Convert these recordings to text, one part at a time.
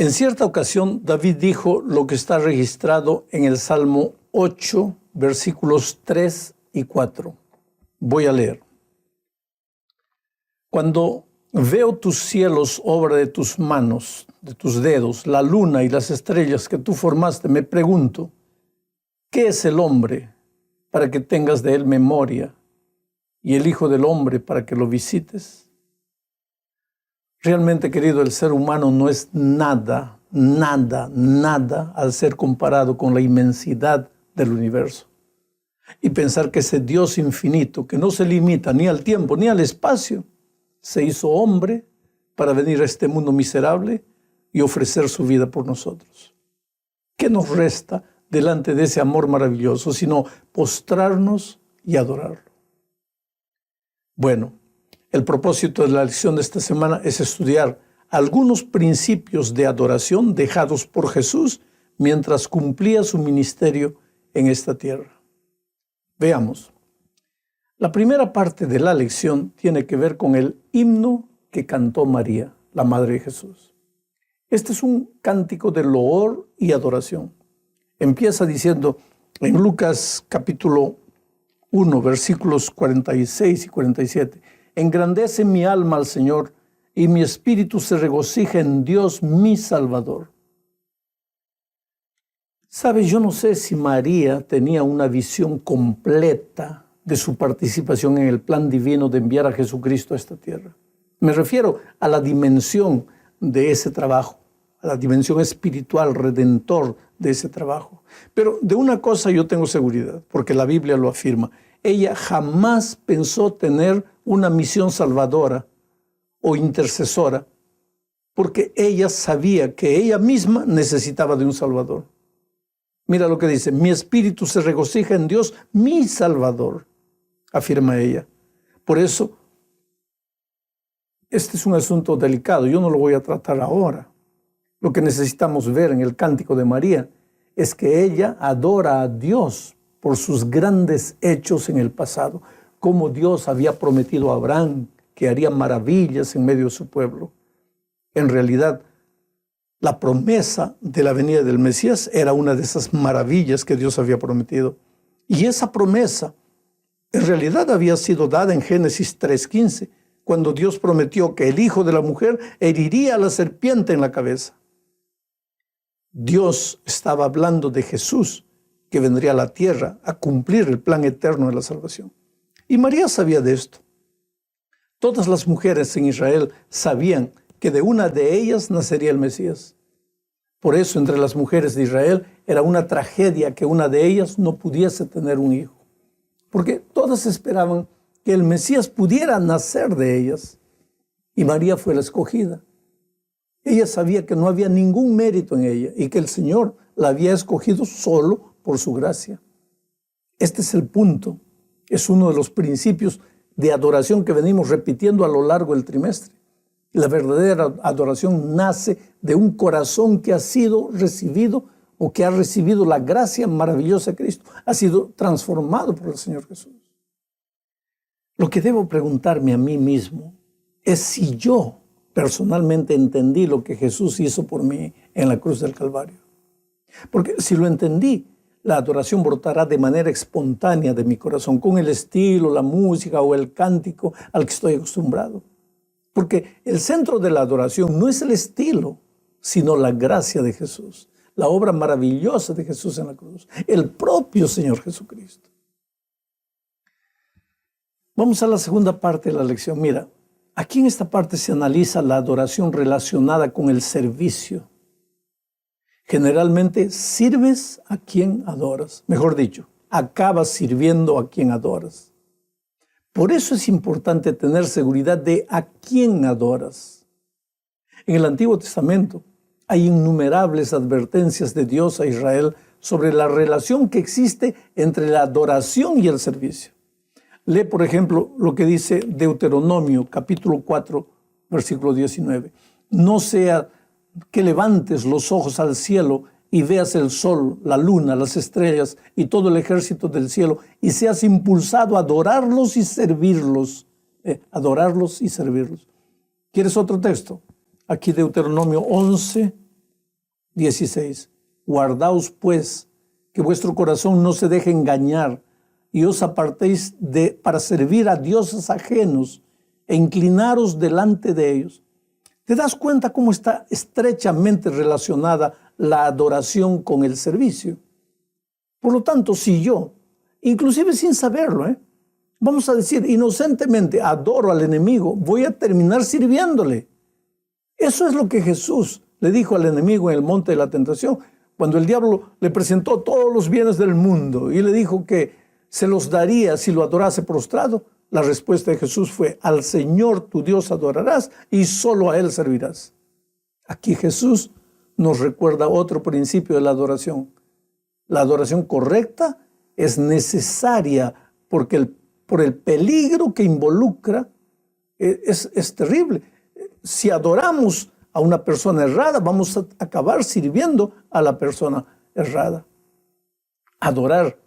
En cierta ocasión, David dijo lo que está registrado en el Salmo 8, versículos 3 y 4. Voy a leer. Cuando veo tus cielos, obra de tus manos, de tus dedos, la luna y las estrellas que tú formaste, me pregunto, ¿qué es el hombre para que tengas de él memoria y el Hijo del Hombre para que lo visites? Realmente, querido, el ser humano no es nada al ser comparado con la inmensidad del universo. Y pensar que ese Dios infinito, que no se limita ni al tiempo ni al espacio, se hizo hombre para venir a este mundo miserable y ofrecer su vida por nosotros. ¿Qué nos resta delante de ese amor maravilloso sino postrarnos y adorarlo? Bueno, el propósito de la lección de esta semana es estudiar algunos principios de adoración dejados por Jesús mientras cumplía su ministerio en esta tierra. Veamos. La primera parte de la lección tiene que ver con el himno que cantó María, la Madre de Jesús. Este es un cántico de loor y adoración. Empieza diciendo en Lucas capítulo 1, versículos 46 y 47, engrandece mi alma al Señor y mi espíritu se regocija en Dios mi Salvador. ¿Sabes? Yo no sé si María tenía una visión completa de su participación en el plan divino de enviar a Jesucristo a esta tierra. Me refiero a la dimensión de ese trabajo, a la dimensión espiritual, redentor de ese trabajo. Pero de una cosa yo tengo seguridad, porque la Biblia lo afirma. Ella jamás pensó tener una misión salvadora o intercesora, porque ella sabía que ella misma necesitaba de un Salvador. Mira lo que dice, mi espíritu se regocija en Dios, mi Salvador, afirma ella. Por eso, este es un asunto delicado, yo no lo voy a tratar ahora. Lo que necesitamos ver en el cántico de María es que ella adora a Dios por sus grandes hechos en el pasado, como Dios había prometido a Abraham que haría maravillas en medio de su pueblo. En realidad, la promesa de la venida del Mesías era una de esas maravillas que Dios había prometido. Y esa promesa en realidad había sido dada en Génesis 3:15, cuando Dios prometió que el hijo de la mujer heriría a la serpiente en la cabeza. Dios estaba hablando de Jesús, que vendría a la tierra a cumplir el plan eterno de la salvación. Y María sabía de esto. Todas las mujeres en Israel sabían que de una de ellas nacería el Mesías. Por eso, entre las mujeres de Israel era una tragedia que una de ellas no pudiese tener un hijo, porque todas esperaban que el Mesías pudiera nacer de ellas. Y María fue la escogida. Ella sabía que no había ningún mérito en ella y que el Señor la había escogido solo por su gracia. Este es el punto. Es uno de los principios de adoración que venimos repitiendo a lo largo del trimestre. La verdadera adoración nace de un corazón que ha sido recibido o que ha recibido la gracia maravillosa de Cristo. Ha sido transformado por el Señor Jesús. Lo que debo preguntarme a mí mismo es si yo personalmente entendí lo que Jesús hizo por mí en la cruz del Calvario. Porque si lo entendí, la adoración brotará de manera espontánea de mi corazón, con el estilo, la música o el cántico al que estoy acostumbrado. Porque el centro de la adoración no es el estilo, sino la gracia de Jesús, la obra maravillosa de Jesús en la cruz, el propio Señor Jesucristo. Vamos a la segunda parte de la lección. Mira, aquí en esta parte se analiza la adoración relacionada con el servicio. Generalmente sirves a quien adoras. Mejor dicho, acabas sirviendo a quien adoras. Por eso es importante tener seguridad de a quién adoras. En el Antiguo Testamento hay innumerables advertencias de Dios a Israel sobre la relación que existe entre la adoración y el servicio. Lee, por ejemplo, lo que dice Deuteronomio, capítulo 4, versículo 19. No sea que levantes los ojos al cielo y veas el sol, la luna, las estrellas y todo el ejército del cielo y seas impulsado a adorarlos y servirlos. Adorarlos y servirlos. ¿Quieres otro texto? Aquí Deuteronomio 11, 16. Guardaos pues, que vuestro corazón no se deje engañar y os apartéis para servir a dioses ajenos e inclinaros delante de ellos. ¿Te das cuenta cómo está estrechamente relacionada la adoración con el servicio? Por lo tanto, si yo, inclusive sin saberlo, vamos a decir inocentemente, adoro al enemigo, voy a terminar sirviéndole. Eso es lo que Jesús le dijo al enemigo en el monte de la tentación, cuando el diablo le presentó todos los bienes del mundo y le dijo que se los daría si lo adorase prostrado. La respuesta de Jesús fue: al Señor tu Dios adorarás y solo a Él servirás. Aquí Jesús nos recuerda otro principio de la adoración. La adoración correcta es necesaria porque por el peligro que involucra es terrible. Si adoramos a una persona errada, vamos a acabar sirviendo a la persona errada. Adorar,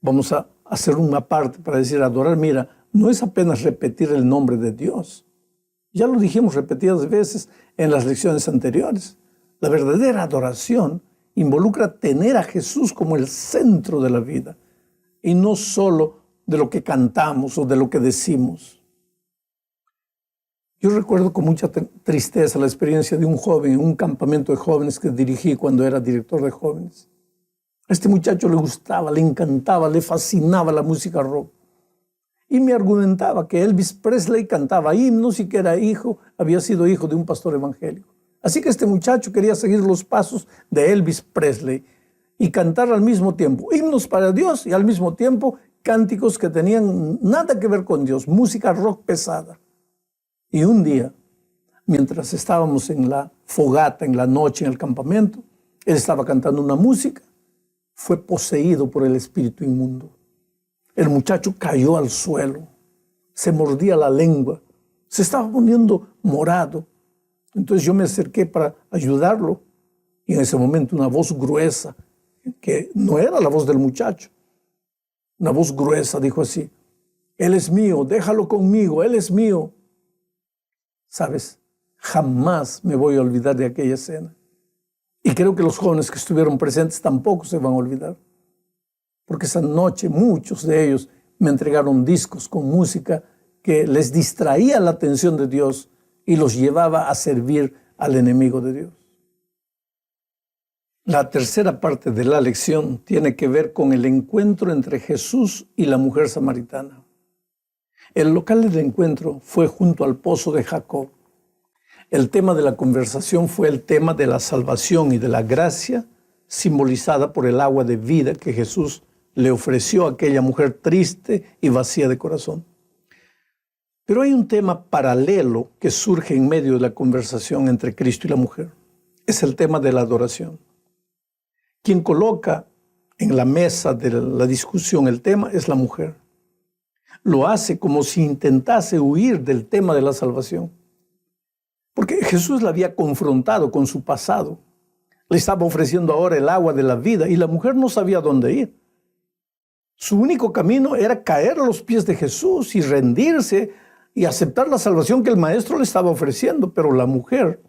vamos a hacer una parte para decir adorar, mira, no es apenas repetir el nombre de Dios. Ya lo dijimos repetidas veces en las lecciones anteriores. La verdadera adoración involucra tener a Jesús como el centro de la vida y no solo de lo que cantamos o de lo que decimos. Yo recuerdo con mucha tristeza la experiencia de un joven en un campamento de jóvenes que dirigí cuando era director de jóvenes. A este muchacho le gustaba, le encantaba, le fascinaba la música rock. Y me argumentaba que Elvis Presley cantaba himnos y que había sido hijo de un pastor evangélico. Así que este muchacho quería seguir los pasos de Elvis Presley y cantar al mismo tiempo himnos para Dios y al mismo tiempo cánticos que tenían nada que ver con Dios, música rock pesada. Y un día, mientras estábamos en la fogata, en la noche, en el campamento, él estaba cantando una música, fue poseído por el espíritu inmundo. El muchacho cayó al suelo, se mordía la lengua, se estaba poniendo morado. Entonces yo me acerqué para ayudarlo y en ese momento una voz gruesa, que no era la voz del muchacho, una voz gruesa dijo así: Él es mío, déjalo conmigo, Él es mío. ¿Sabes? Jamás me voy a olvidar de aquella escena. Y creo que los jóvenes que estuvieron presentes tampoco se van a olvidar. Porque esa noche muchos de ellos me entregaron discos con música que les distraía la atención de Dios y los llevaba a servir al enemigo de Dios. La tercera parte de la lección tiene que ver con el encuentro entre Jesús y la mujer samaritana. El local del encuentro fue junto al pozo de Jacob. El tema de la conversación fue el tema de la salvación y de la gracia, simbolizada por el agua de vida que Jesús le ofreció a aquella mujer triste y vacía de corazón. Pero hay un tema paralelo que surge en medio de la conversación entre Cristo y la mujer. Es el tema de la adoración. Quien coloca en la mesa de la discusión el tema es la mujer. Lo hace como si intentase huir del tema de la salvación. Porque Jesús la había confrontado con su pasado. Le estaba ofreciendo ahora el agua de la vida y la mujer no sabía dónde ir. Su único camino era caer a los pies de Jesús y rendirse y aceptar la salvación que el Maestro le estaba ofreciendo. Pero la mujer,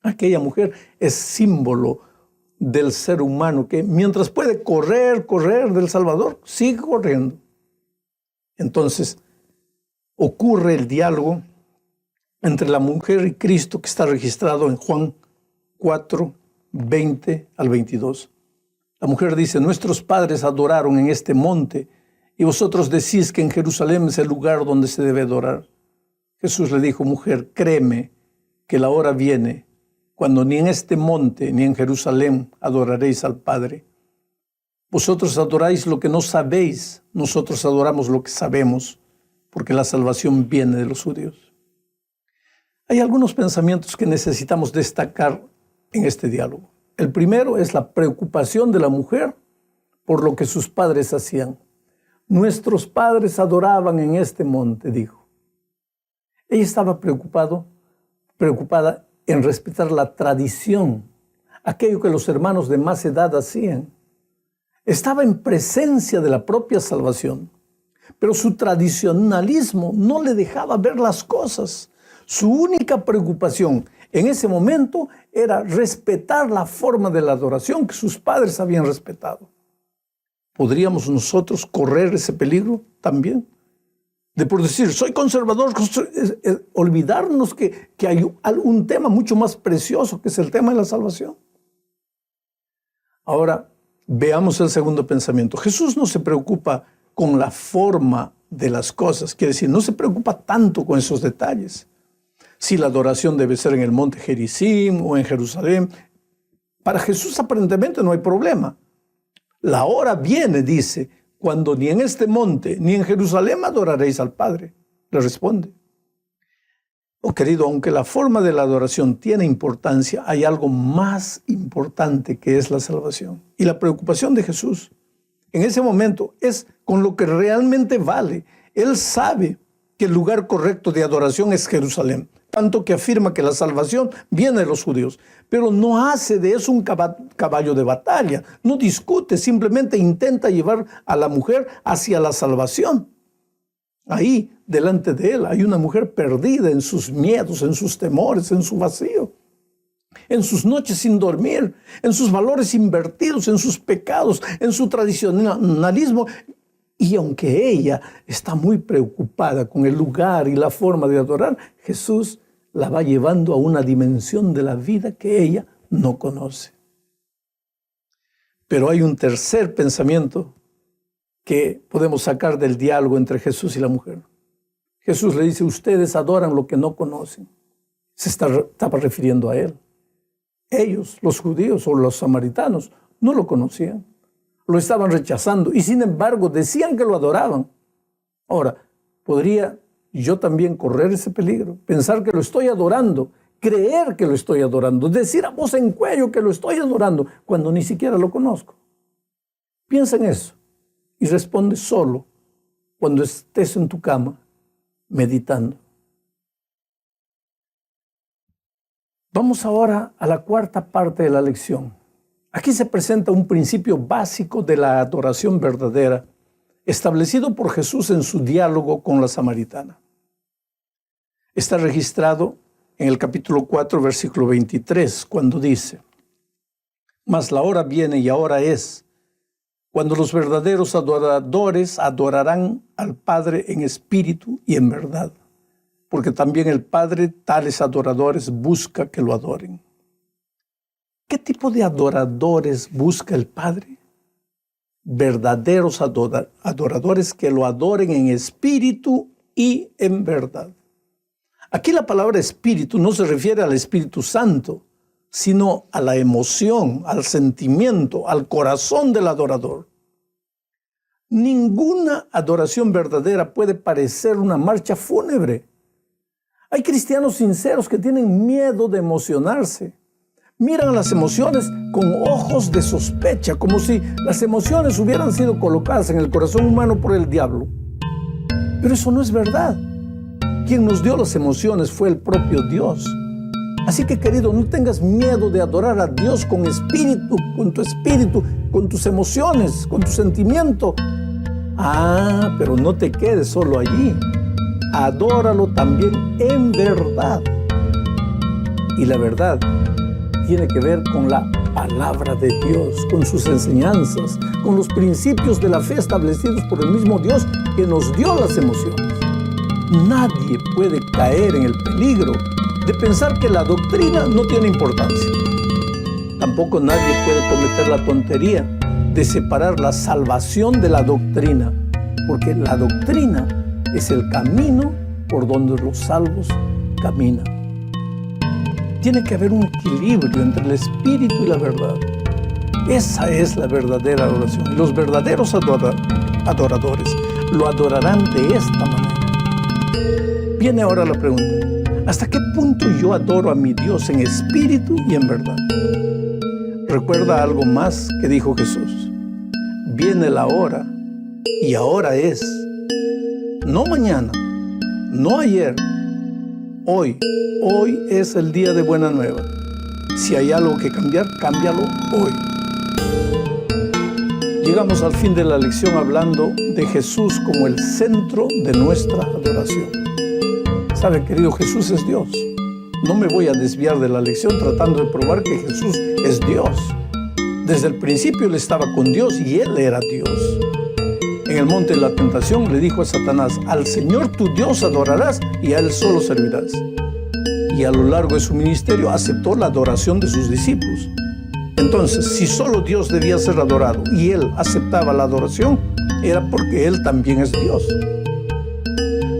aquella mujer, es símbolo del ser humano que mientras puede correr del Salvador, sigue corriendo. Entonces ocurre el diálogo entre la mujer y Cristo que está registrado en Juan 4, 20 al 22. La mujer dice: nuestros padres adoraron en este monte y vosotros decís que en Jerusalén es el lugar donde se debe adorar. Jesús le dijo: mujer, créeme que la hora viene cuando ni en este monte ni en Jerusalén adoraréis al Padre. Vosotros adoráis lo que no sabéis, nosotros adoramos lo que sabemos, porque la salvación viene de los judíos. Hay algunos pensamientos que necesitamos destacar en este diálogo. El primero es la preocupación de la mujer por lo que sus padres hacían. Nuestros padres adoraban en este monte, dijo. Ella estaba preocupada en respetar la tradición, aquello que los hermanos de más edad hacían. Estaba en presencia de la propia salvación, pero su tradicionalismo no le dejaba ver las cosas. Su única preocupación En ese momento era respetar la forma de la adoración que sus padres habían respetado. ¿Podríamos nosotros correr ese peligro también? De por decir, soy conservador, olvidarnos que hay un tema mucho más precioso, que es el tema de la salvación. Ahora, veamos el segundo pensamiento. Jesús no se preocupa con la forma de las cosas, quiere decir, no se preocupa tanto con esos detalles. Si la adoración debe ser en el monte Gerizim o en Jerusalén, para Jesús aparentemente no hay problema. La hora viene, dice, cuando ni en este monte ni en Jerusalén adoraréis al Padre. Le responde. Oh querido, aunque la forma de la adoración tiene importancia, hay algo más importante que es la salvación. Y la preocupación de Jesús en ese momento es con lo que realmente vale. Él sabe que el lugar correcto de adoración es Jerusalén, tanto que afirma que la salvación viene de los judíos, pero no hace de eso un caballo de batalla, no discute, simplemente intenta llevar a la mujer hacia la salvación. Ahí, delante de él, hay una mujer perdida en sus miedos, en sus temores, en su vacío, en sus noches sin dormir, en sus valores invertidos, en sus pecados, en su tradicionalismo. Y aunque ella está muy preocupada con el lugar y la forma de adorar, Jesús la va llevando a una dimensión de la vida que ella no conoce. Pero hay un tercer pensamiento que podemos sacar del diálogo entre Jesús y la mujer. Jesús le dice, ustedes adoran lo que no conocen. Se estaba refiriendo a él. Ellos, los judíos o los samaritanos, no lo conocían. Lo estaban rechazando y sin embargo decían que lo adoraban. Ahora, ¿podría yo también correr ese peligro? Pensar que lo estoy adorando, creer que lo estoy adorando, decir a voz en cuello que lo estoy adorando cuando ni siquiera lo conozco. Piensa en eso y responde solo cuando estés en tu cama meditando. Vamos ahora a la cuarta parte de la lección. Aquí se presenta un principio básico de la adoración verdadera, establecido por Jesús en su diálogo con la samaritana. Está registrado en el capítulo 4, versículo 23, cuando dice, mas la hora viene y ahora es, cuando los verdaderos adoradores adorarán al Padre en espíritu y en verdad, porque también el Padre tales adoradores busca que lo adoren. ¿Qué tipo de adoradores busca el Padre? Verdaderos adoradores que lo adoren en espíritu y en verdad. Aquí la palabra espíritu no se refiere al Espíritu Santo, sino a la emoción, al sentimiento, al corazón del adorador. Ninguna adoración verdadera puede parecer una marcha fúnebre. Hay cristianos sinceros que tienen miedo de emocionarse. Miran las emociones con ojos de sospecha, como si las emociones hubieran sido colocadas en el corazón humano por el diablo. Pero eso no es verdad. Quien nos dio las emociones fue el propio Dios. Así que, querido, no tengas miedo de adorar a Dios con espíritu, con tus emociones, con tu sentimiento. Pero no te quedes solo allí. Adóralo también en verdad. Y la verdad tiene que ver con la palabra de Dios, con sus enseñanzas, con los principios de la fe establecidos por el mismo Dios que nos dio las emociones. Nadie puede caer en el peligro de pensar que la doctrina no tiene importancia. Tampoco nadie puede cometer la tontería de separar la salvación de la doctrina, porque la doctrina es el camino por donde los salvos caminan. Tiene que haber un equilibrio entre el espíritu y la verdad. Esa es la verdadera adoración. Y los verdaderos adoradores lo adorarán de esta manera. Viene ahora la pregunta: ¿hasta qué punto yo adoro a mi Dios en espíritu y en verdad? Recuerda algo más que dijo Jesús. Viene la hora, y ahora es. No mañana, no ayer. Hoy es el día de buena nueva. Si hay algo que cambiar, cámbialo hoy. Llegamos al fin de la lección hablando de Jesús como el centro de nuestra adoración. ¿Sabe, querido? Jesús es Dios. no me voy a desviar de la lección tratando de probar que Jesús es Dios. Desde el principio Él estaba con Dios y Él era Dios. En el monte de la tentación le dijo a Satanás: al Señor tu Dios adorarás y a Él solo servirás. Y a lo largo de su ministerio aceptó la adoración de sus discípulos. Entonces, si solo Dios debía ser adorado y Él aceptaba la adoración, era porque Él también es Dios.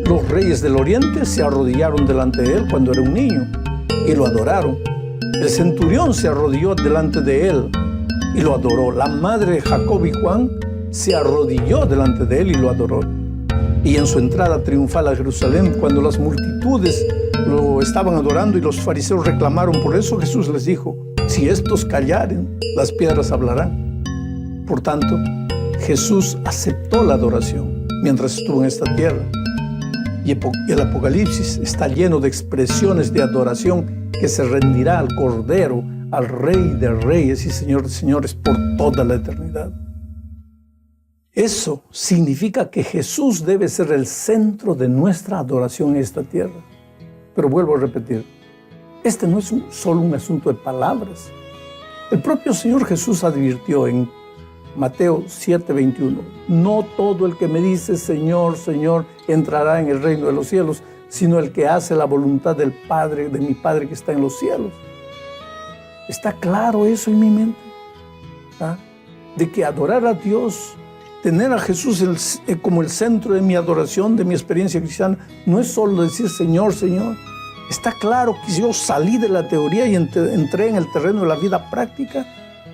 Los reyes del oriente se arrodillaron delante de Él cuando era un niño y lo adoraron. El centurión se arrodilló delante de Él y lo adoró. La madre de Jacob y Juan se arrodilló delante de Él y lo adoró. Y en su entrada triunfal a Jerusalén, cuando las multitudes lo estaban adorando y los fariseos reclamaron por eso, Jesús les dijo: si estos callaren, las piedras hablarán. Por tanto, Jesús aceptó la adoración mientras estuvo en esta tierra. Y el Apocalipsis está lleno de expresiones de adoración que se rendirá al Cordero, al Rey de Reyes y Señor de Señores por toda la eternidad. Eso significa que Jesús debe ser el centro de nuestra adoración en esta tierra. Pero vuelvo a repetir, este no es solo un asunto de palabras. El propio Señor Jesús advirtió en Mateo 7:21, no todo el que me dice Señor, Señor, entrará en el reino de los cielos, sino el que hace la voluntad del Padre, de mi Padre que está en los cielos. ¿Está claro eso en mi mente? ¿Ah? De que adorar a Dios, tener a Jesús como el centro de mi adoración, de mi experiencia cristiana, no es solo decir Señor, Señor. Está claro que yo salí de la teoría y entré en el terreno de la vida práctica.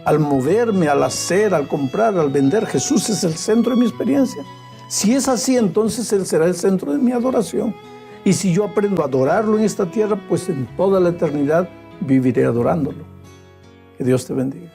Al moverme, al hacer, al comprar, al vender, Jesús es el centro de mi experiencia. Si es así, entonces Él será el centro de mi adoración. Y si yo aprendo a adorarlo en esta tierra, pues en toda la eternidad viviré adorándolo. Que Dios te bendiga.